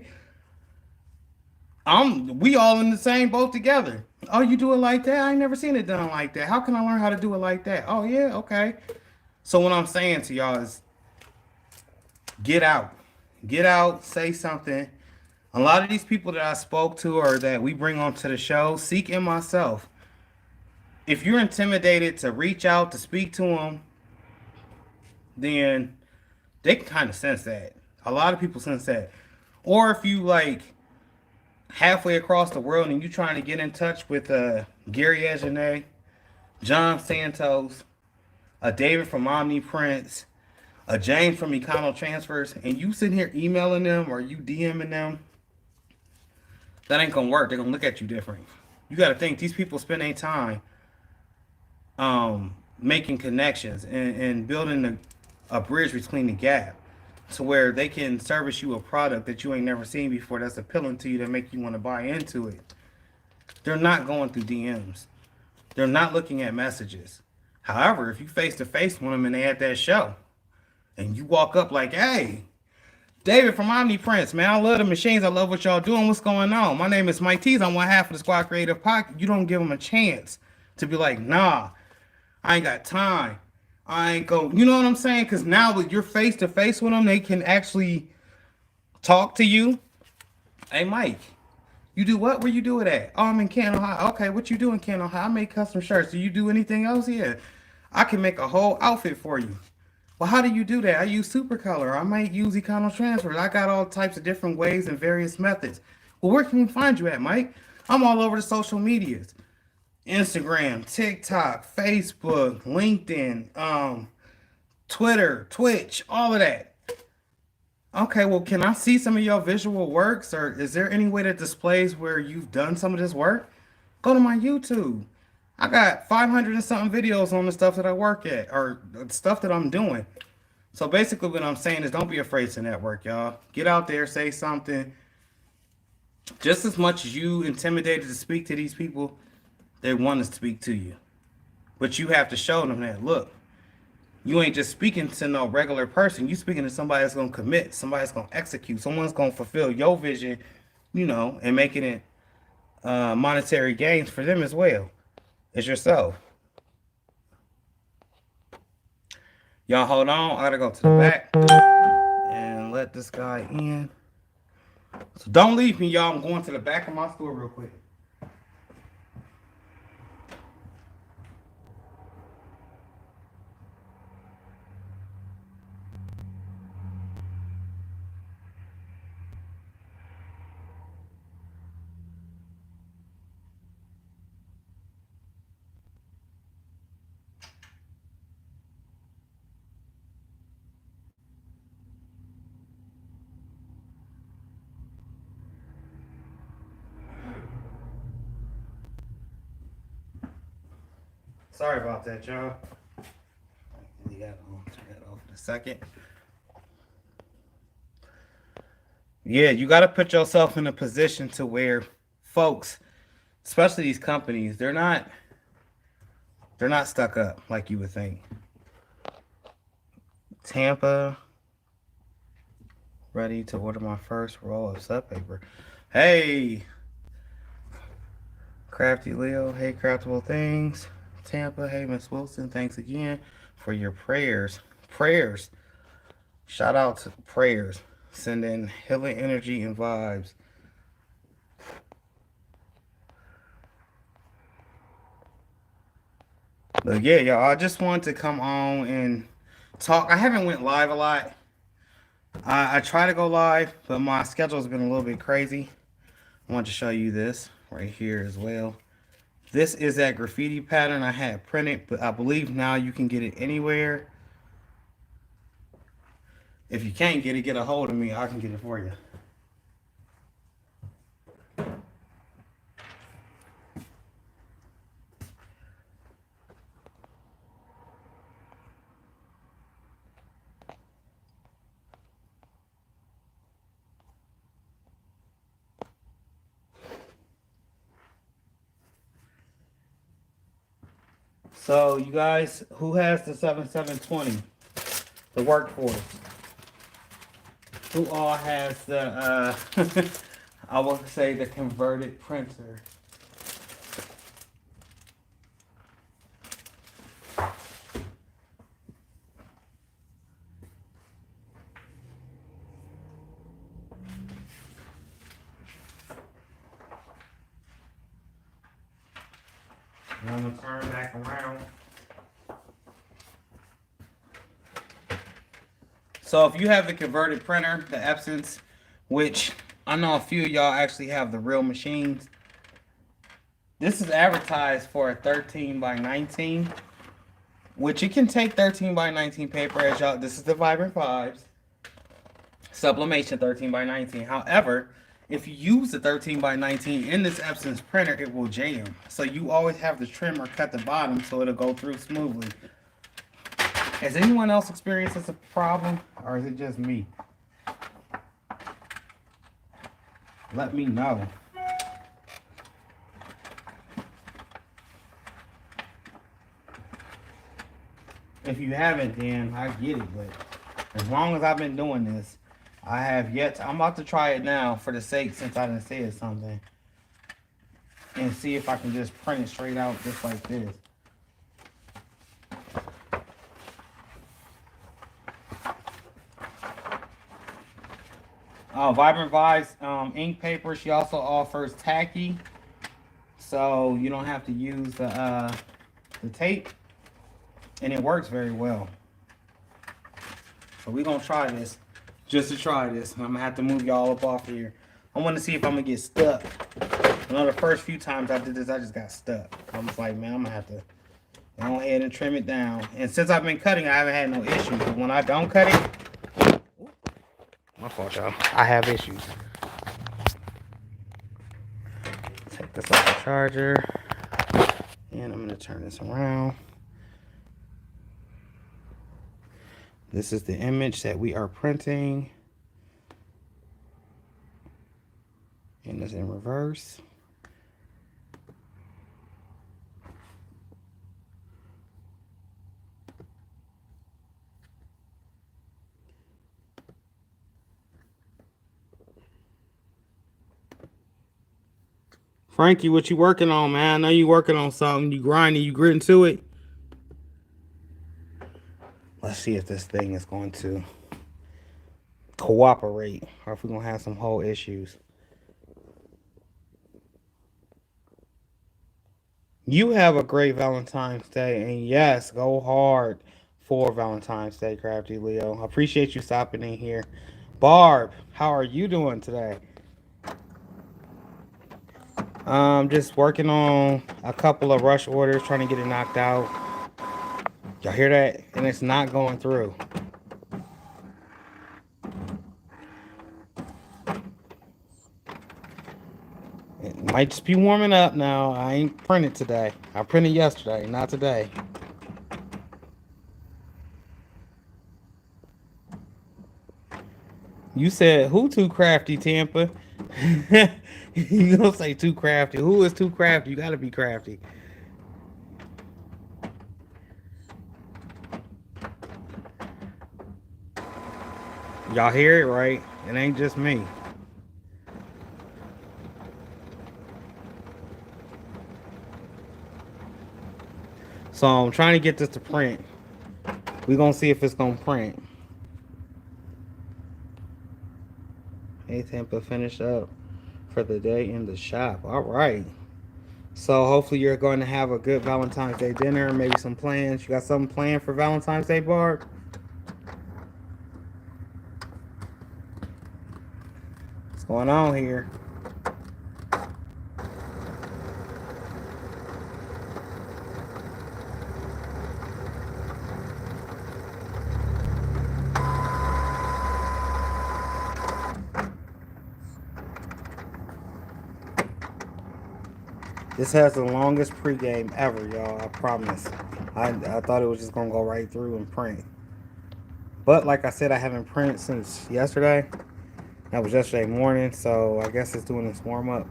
We all in the same boat together. Oh, you do it like that? I ain't never seen it done like that. How can I learn how to do it like that? Oh yeah, okay. So what I'm saying to y'all is get out. Get out, say something. A lot of these people that I spoke to or that we bring onto the show, Seek and myself. If you're intimidated to reach out to speak to them, then they can kind of sense that. A lot of people sense that. Or if you like halfway across the world and you trying to get in touch with Gary Ejene, John Santos, a David from Omni Prince, a James from Econo Transfers, and you sitting here emailing them or you DMing them, that ain't gonna work. They're gonna look at you different. You gotta think these people spend their time making connections and building a bridge between the gap to where they can service you a product that you ain't never seen before that's appealing to you that make you want to buy into it. They're not going through DMs. They're not looking at messages. However, if you face to face with them and they at that show and you walk up like, hey, David from Omni Prince, man, I love the machines. I love what y'all doing. What's going on? My name is Mike Tees. I'm one half of the Squad Creative Pocket. You don't give them a chance to be like, nah, I ain't got time. I ain't go. You know what I'm saying? Because now with you're face to face with them, they can actually talk to you. Hey, Mike, you do what? Where you do it at? Oh, I'm in Canton, Ohio. Okay, what you do in Canton, Ohio? I make custom shirts. Do you do anything else? Yeah, I can make a whole outfit for you. Well, how do you do that? I use Supercolor. I might use Econo Transfers. I got all types of different ways and various methods. Well, where can we find you at, Mike? I'm all over the social medias. Instagram, TikTok, Facebook, LinkedIn, Twitter, Twitch, all of that. Okay, well, can I see some of your visual works, or is there any way that displays where you've done some of this work? Go to my YouTube. I got 500 and something videos on the stuff that I work at, or the stuff that I'm doing. So basically what I'm saying is don't be afraid to network, y'all. Get out there, say something. Just as much as you intimidated to speak to these people, they want to speak to you. But you have to show them that, look, you ain't just speaking to no regular person. You speaking to somebody that's going to commit, somebody that's going to execute, someone's going to fulfill your vision, you know, and making it monetary gains for them as well as yourself. Y'all hold on. I got to go to the back and let this guy in. So don't leave me, y'all. I'm going to the back of my store real quick. Sorry about that, y'all. You got to turn that off in a second. Yeah, you got to put yourself in a position to where folks, especially these companies, they're not stuck up like you would think. Tampa, ready to order my first roll of sub paper. Hey, Crafty Leo. Hey, Craftable Things. Tampa. Hey, Miss Wilson. Thanks again for your prayers. Prayers. Shout out to prayers. Sending healing energy and vibes. But yeah, y'all, I just wanted to come on and talk. I haven't went live a lot. I try to go live, but my schedule's been a little bit crazy. I want to show you this right here as well. This is that graffiti pattern I had printed, but I believe now you can get it anywhere. If you can't get it, get a hold of me. I can get it for you. So you guys, who has the 7720? The workforce. Who all has the I would say the converted printer. I'm gonna turn back around. So if you have the converted printer, the Epsons, which I know a few of y'all actually have the real machines. This is advertised for a 13 by 19, which it can take 13 by 19 paper as y'all. This is the Vibrant Vibes Sublimation 13 by 19. However, if you use the 13 by 19 in this Epson's printer, it will jam. So you always have to trim or cut the bottom so it'll go through smoothly. Has anyone else experienced this problem, or is it just me? Let me know. If you haven't, then I get it. But as long as I've been doing this, I have yet to, I'm about to try it now for the sake, since I done said something, and see if I can just print it straight out just like this. Vibrant Vibes ink paper. She also offers tacky, so you don't have to use the tape, and it works very well. So we're gonna try this, just to try this. I'm gonna have to move y'all up off here. I want to see if I'm gonna get stuck. I know the first few times I did this, I just got stuck. I was like, man, I'm gonna have to go ahead and trim it down. And since I've been cutting, I haven't had no issues. But when I don't cut it, my fault, y'all, I have issues. Take this off the charger, and I'm gonna turn this around. This is the image that we are printing, and it's in reverse. Frankie, what you working on, man? I know you working on something. You grinding, you gritting to it. Let's see if this thing is going to cooperate, or if we're going to have some whole issues. You have a great Valentine's Day, and yes, go hard for Valentine's Day, Crafty Leo. I appreciate you stopping in here. Barb, how are you doing today? Just working on a couple of rush orders, trying to get it knocked out. Y'all hear that? And it's not going through. It might just be warming up now. I ain't printed today. I printed yesterday, not today. You said, who too crafty, Tampa? You don't say too crafty. Who is too crafty? You gotta be crafty. Y'all hear it, right? It ain't just me. So I'm trying to get this to print. We're gonna see if it's gonna print. Hey, Tampa, finish up for the day in the shop. All right. So hopefully you're going to have a good Valentine's Day dinner, maybe some plans. You got something planned for Valentine's Day, Barb? What's going on here? This has the longest pregame ever, y'all. I promise. I thought it was just going to go right through and print. But like I said, I haven't printed since yesterday. That was yesterday morning, so I guess it's doing its warm-up.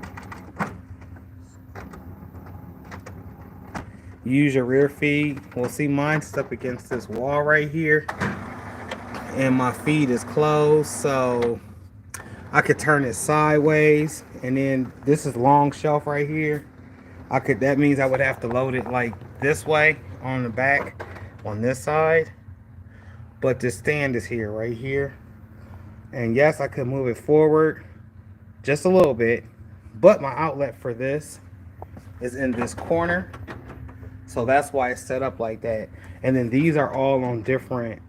Use your rear feed. We'll see mine's up against this wall right here. And my feed is closed, so I could turn it sideways, and then this is long shelf right here. That means I would have to load it like this way on the back on this side. But the stand is here, right here. And yes, I could move it forward just a little bit. But my outlet for this is in this corner. So that's why it's set up like that. And then these are all on different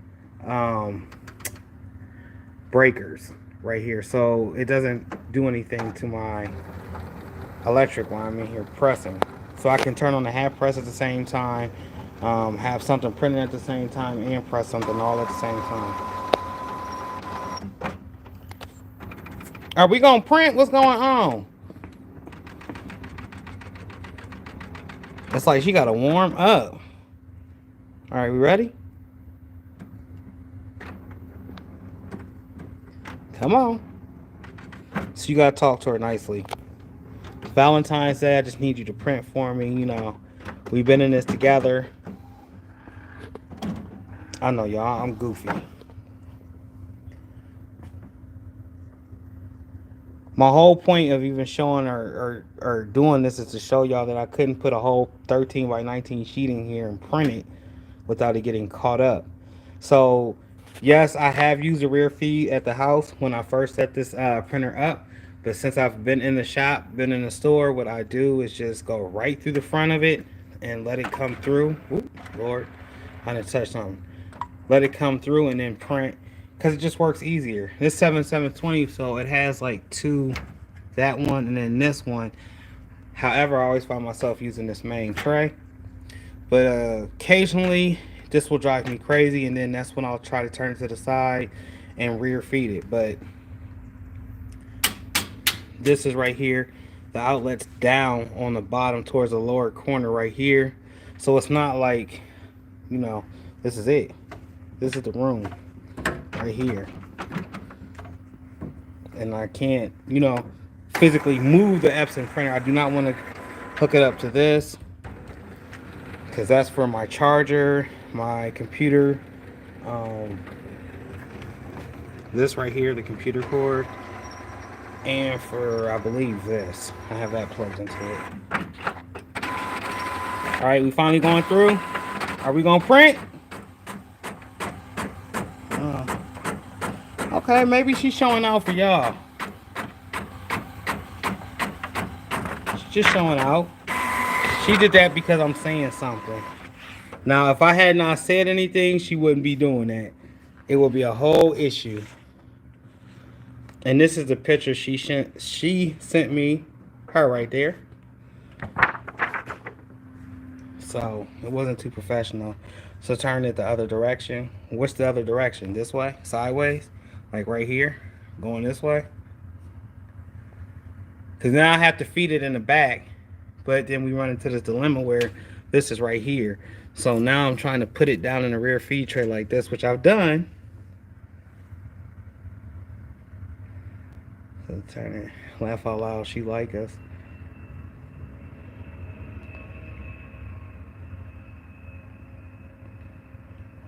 breakers right here. So it doesn't do anything to my electric while I'm in here pressing. So I can turn on the half press at the same time, have something printed at the same time, and press something all at the same time. Are we gonna print? What's going on? It's like she gotta warm up. All right, we ready? Come on. So you gotta talk to her nicely. Valentine's Day, I just need you to print for me. You know, we've been in this together. I know, y'all, I'm goofy. My whole point of even showing or doing this is to show y'all that I couldn't put a whole 13 by 19 sheet in here and print it without it getting caught up. So, yes, I have used a rear feed at the house when I first set this printer up. But since I've been in the shop, been in the store, what I do is just go right through the front of it and let it come through. Ooh, Lord, I didn't touch something. Let it come through and then print, because it just works easier. This 7720, so it has like two, that one and then this one. However, I always find myself using this main tray. But occasionally, this will drive me crazy, and then that's when I'll try to turn it to the side and rear feed it. But this is right here. The outlet's down on the bottom towards the lower corner right here. So it's not like, you know, this is it. This is the room right here. And I can't, you know, physically move the Epson printer. I do not want to hook it up to this, because that's for my charger, my computer. This right here, the computer cord. And for, I believe, this. I have that plugged into it. Alright, we finally going through. Are we going to print? Okay, maybe she's showing out for y'all. She's just showing out. She did that because I'm saying something. Now, if I had not said anything, she wouldn't be doing that. It would be a whole issue. And this is the picture she sent me. Her right there. So, it wasn't too professional. So, turn it the other direction. What's the other direction? This way? Sideways? Like right here? Going this way? Because now I have to feed it in the back. But then we run into this dilemma where this is right here. So now I'm trying to put it down in the rear feed tray like this, which I've done. So turn it, laugh out loud, she like us.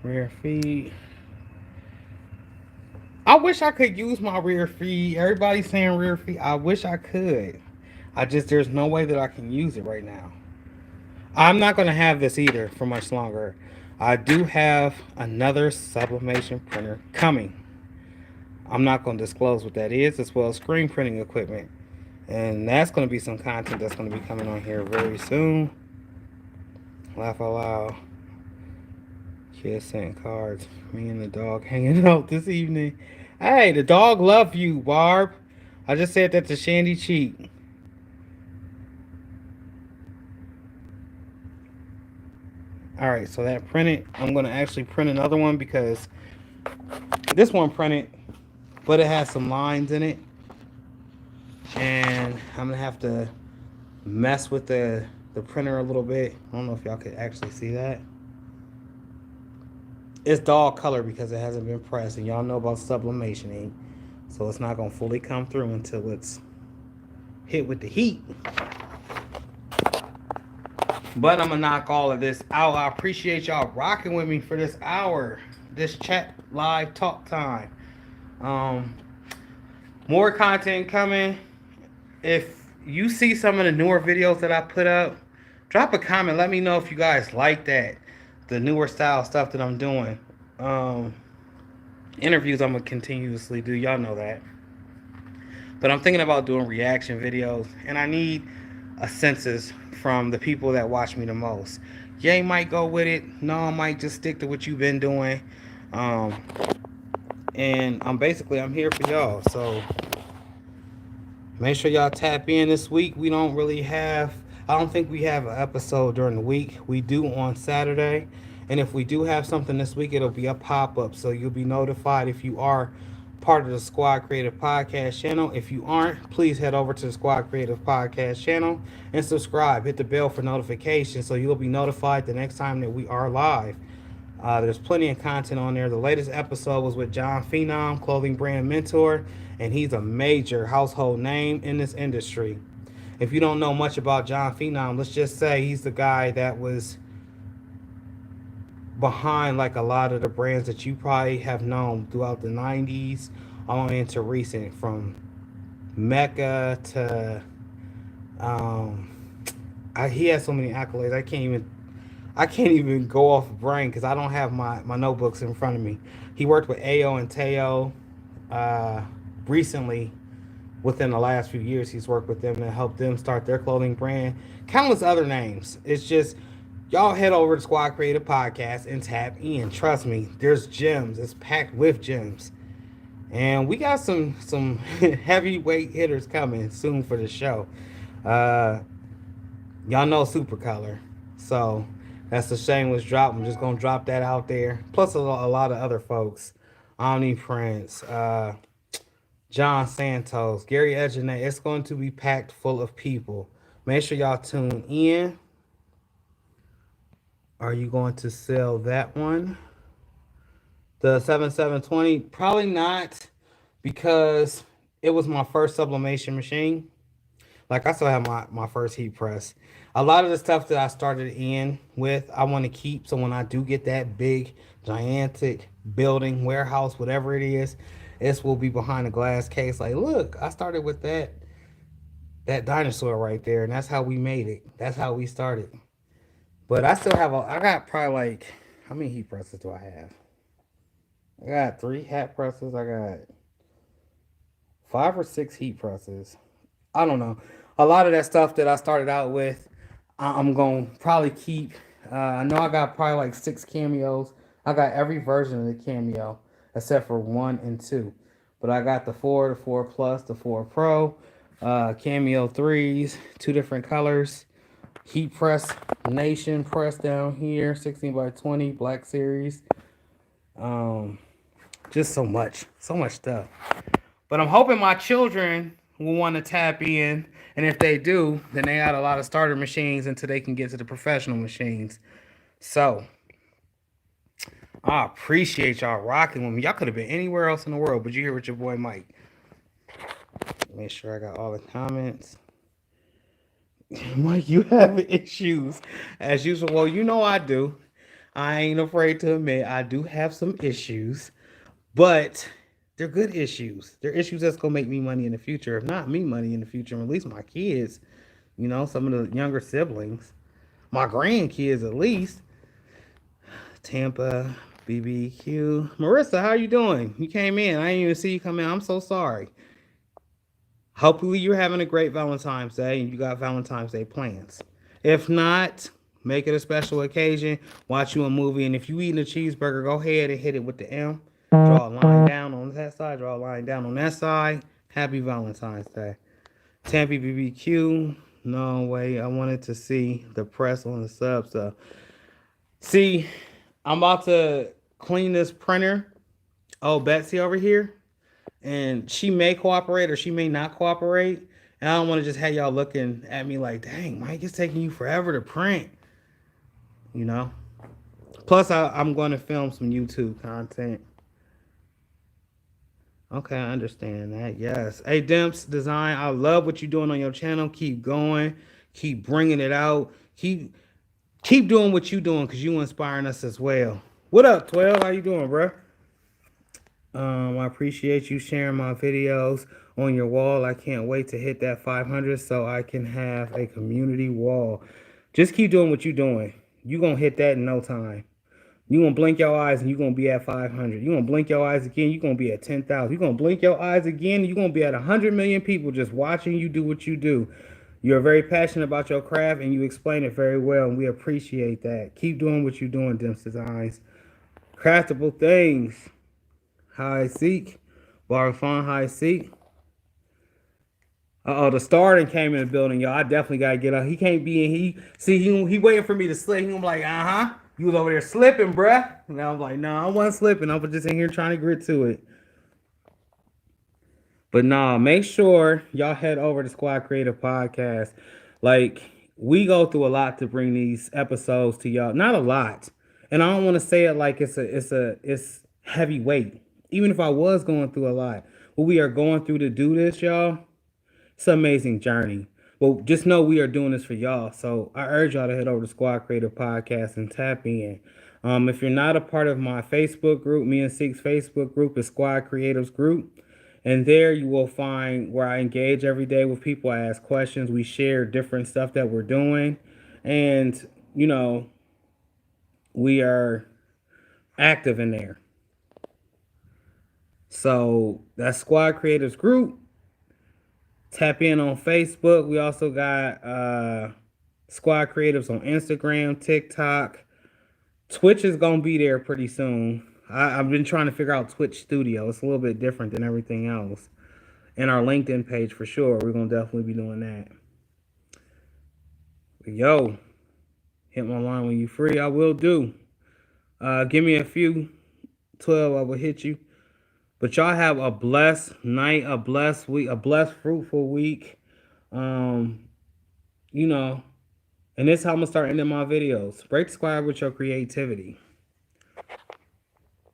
Rear feed. I wish I could use my rear feed. Everybody's saying rear feed. I wish I could. There's no way that I can use it right now. I'm not going to have this either for much longer. I do have another sublimation printer coming. I'm not going to disclose what that is, as well as screen printing equipment. And that's going to be some content that's going to be coming on here very soon. Laugh out loud. Kids sent cards. Me and the dog hanging out this evening. Hey, the dog love you, Barb. I just said that to Shandy Cheek. Alright, so that printed. I'm going to actually print another one because this one printed, but it has some lines in it. And I'm going to have to mess with the printer a little bit. I don't know if y'all could actually see that. It's dog color because it hasn't been pressed, and y'all know about sublimationing, so it's not going to fully come through until it's hit with the heat. But I'm going to knock all of this out. I appreciate y'all rocking with me for this hour, this chat live talk time. More content coming. If you see some of the newer videos that I put up, drop a comment. Let me know if you guys like that. The newer style stuff that I'm doing. Um, Interviews I'm gonna continuously do. Y'all know that. But I'm thinking about doing reaction videos, and I need a census from the people that watch me the most. Yay might go with it. No, I might just stick to what you've been doing. Um, and I'm here for y'all. So make sure y'all tap in this week. I don't think we have an episode during the week. We do on Saturday. And if we do have something this week, it'll be a pop up. So you'll be notified if you are part of the Squad Creative Podcast channel. If you aren't, please head over to the Squad Creative Podcast channel and subscribe. Hit the bell for notifications so you'll be notified the next time that we are live. There's plenty of content on there. The latest episode was with John Phenom, clothing brand mentor, and he's a major household name in this industry. If you don't know much about John Phenom, let's just say he's the guy that was behind like a lot of the brands that you probably have known throughout the 90s on into recent, from Mecca to he has so many accolades. I can't even go off brain because I don't have my notebooks in front of me. He worked with Ao and Teo recently. Within the last few years, he's worked with them and helped them start their clothing brand. Countless other names. It's just, y'all head over to Squad Creative Podcast and tap in. Trust me, there's gems. It's packed with gems. And we got some heavyweight hitters coming soon for the show. Y'all know Supercolor. So that's a shameless drop. I'm just going to drop that out there. Plus a lot of other folks. Omni Prince, John Santos, Gary Edgenet. It's going to be packed full of people. Make sure y'all tune in. Are you going to sell that one? The 7720? Probably not, because it was my first sublimation machine. Like, I still have my first heat press. A lot of the stuff that I started in with, I want to keep. So when I do get that big, gigantic building, warehouse, whatever it is, this will be behind a glass case. Like, look, I started with that dinosaur right there, and that's how we made it. That's how we started. But I still have I got probably like, how many heat presses do I have? I got 3 hat presses. I got 5 or 6 heat presses. I don't know. A lot of that stuff that I started out with, I'm going to probably keep. I know I got probably like 6 cameos. I got every version of the cameo except for 1 and 2. But I got the 4, the 4 Plus, the 4 Pro, cameo 3s, 2 different colors. Heat press Nation press down here, 16 by 20 Black Series. Just so much stuff. But I'm hoping my children will want to tap in, and if they do, then they got a lot of starter machines until they can get to the professional machines. So I appreciate y'all rocking with me. Y'all could have been anywhere else in the world, but you here with your boy Mike. Make sure I got all the comments. Mike, you have issues as usual. Well, you know I do. I ain't afraid to admit I do have some issues, but they're good issues. They're issues that's gonna make me money in the future. If not me money in the future, at least my kids, some of the younger siblings, my grandkids at least. Tampa, BBQ. Marissa, how you doing? You came in. I didn't even see you come in. I'm so sorry. Hopefully you're having a great Valentine's Day and you got Valentine's Day plans. If not, make it a special occasion. Watch you a movie. And if you eating a cheeseburger, go ahead and hit it with the M. Draw a line down on that side. Draw a line down on that side. Happy Valentine's Day. Tampa BBQ. No way. I wanted to see the press on the sub. So, see, I'm about to clean this printer. Oh, Betsy over here. And she may cooperate or she may not cooperate. And I don't want to just have y'all looking at me like, dang, Mike, it's taking you forever to print. Plus, I'm going to film some YouTube content. Okay, I understand that. Yes. Hey, Demps Design, I love what you're doing on your channel. Keep going. Keep bringing it out. Keep doing what you're doing because you're inspiring us as well. What up, 12? How you doing, bro? I appreciate you sharing my videos on your wall. I can't wait to hit that 500 so I can have a community wall. Just keep doing what you're doing. You're going to hit that in no time. You're going to blink your eyes and you're going to be at 500. You're going to blink your eyes again, you're going to be at 10,000. You're going to blink your eyes again, you're going to be at 100 million people just watching you do what you do. You're very passionate about your craft and you explain it very well, and we appreciate that. Keep doing what you're doing, Dimps Designs. Craftable things. High seek. Bar fun high seek. Uh oh, the starting came in the building, y'all. I definitely gotta get up. He can't be in. He waiting for me to slip. He gonna be like, you was over there slipping, bruh. And I was like, no, I wasn't slipping. I was just in here trying to grit to it. But nah, make sure y'all head over to Squad Creative Podcast. Like, we go through a lot to bring these episodes to y'all. Not a lot. And I don't want to say it like it's heavyweight. Even if I was going through a lot. What we are going through to do this, y'all, it's an amazing journey. But just know we are doing this for y'all. So I urge y'all to head over to Squad Creative Podcast and tap in. If you're not a part of my Facebook group, me and Seek's Facebook group is Squad Creatives Group. And there you will find where I engage every day with people. I ask questions. We share different stuff that we're doing. And, we are active in there. So that's Squad Creatives Group. Tap in on Facebook. We also got Squad Creatives on Instagram, TikTok. Twitch is going to be there pretty soon. I've been trying to figure out Twitch Studio. It's a little bit different than everything else. And our LinkedIn page for sure. We're going to definitely be doing that. Yo, hit my line when you free. I will do. Give me a few. 12, I will hit you. But y'all have a blessed night, a blessed week, a blessed, fruitful week. And this is how I'm going to start ending my videos. Break the squad with your creativity.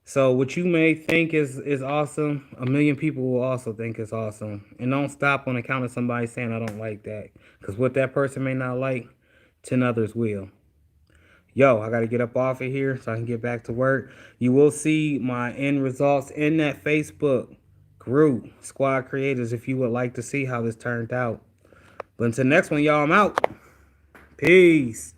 So what you may think is awesome, a million people will also think it's awesome. And don't stop on account of somebody saying I don't like that. Because what that person may not like, 10 others will. Yo, I got to get up off of here so I can get back to work. You will see my end results in that Facebook group, Squad Creators, if you would like to see how this turned out. But until next one, y'all, I'm out. Peace.